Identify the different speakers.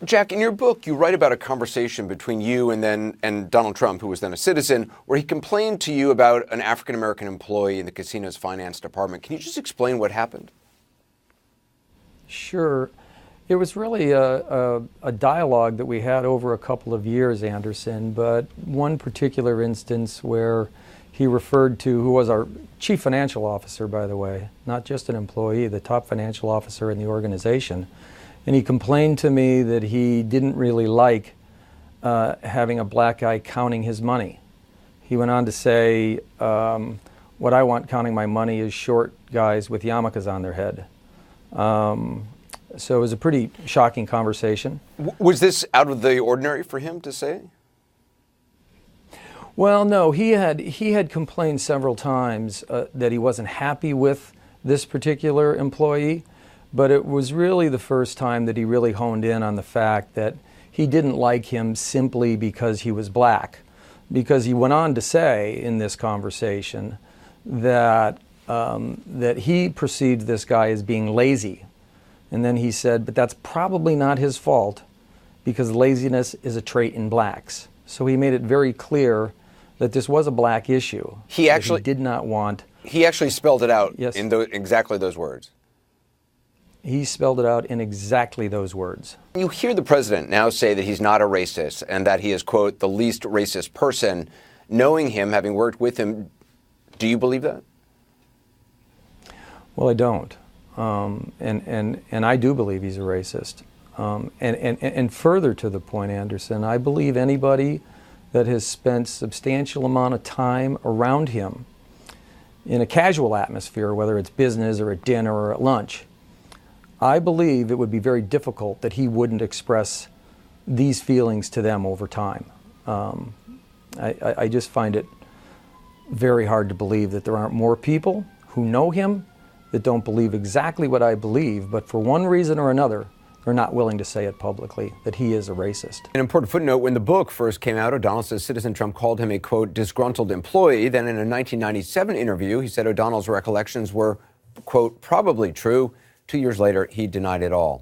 Speaker 1: Jack, in your book, you write about a conversation between you and Donald Trump, who was then a citizen, where he complained to you about an African-American employee in the casino's finance department. Can you just explain what happened?
Speaker 2: Sure. It was really a dialogue that we had over a couple of years, Anderson, but one particular instance where he referred to, who was our chief financial officer, by the way, not just an employee, the top financial officer in the organization. And he complained to me that he didn't really like having a black guy counting his money. He went on to say, what I want counting my money is short guys with yarmulkes on their head. So it was a pretty shocking conversation.
Speaker 1: Was this out of the ordinary for him to say?
Speaker 2: Well, no, he had complained several times that he wasn't happy with this particular employee. But it was really the first time that he really honed in on the fact that he didn't like him simply because he was black. Because he went on to say in this conversation that he perceived this guy as being lazy. And then he said, but that's probably not his fault because laziness is a trait in blacks. So he made it very clear that this was a black issue. He did not want.
Speaker 1: He actually spelled it out.
Speaker 2: Yes.
Speaker 1: In exactly those words.
Speaker 2: He spelled it out in exactly those words.
Speaker 1: You hear the president now say that he's not a racist and that he is, quote, the least racist person. Knowing him, having worked with him, do you believe that?
Speaker 2: Well, I don't. And I do believe he's a racist. And further to the point, Anderson, I believe anybody that has spent substantial amount of time around him in a casual atmosphere, whether it's business or at dinner or at lunch, I believe it would be very difficult that he wouldn't express these feelings to them over time. I just find it very hard to believe that there aren't more people who know him that don't believe exactly what I believe, but for one reason or another, they're not willing to say it publicly, that he is a racist.
Speaker 1: An important footnote, when the book first came out, O'Donnell says Citizen Trump called him a, quote, disgruntled employee. Then in a 1997 interview, he said O'Donnell's recollections were, quote, probably true. 2 years later, he denied it all.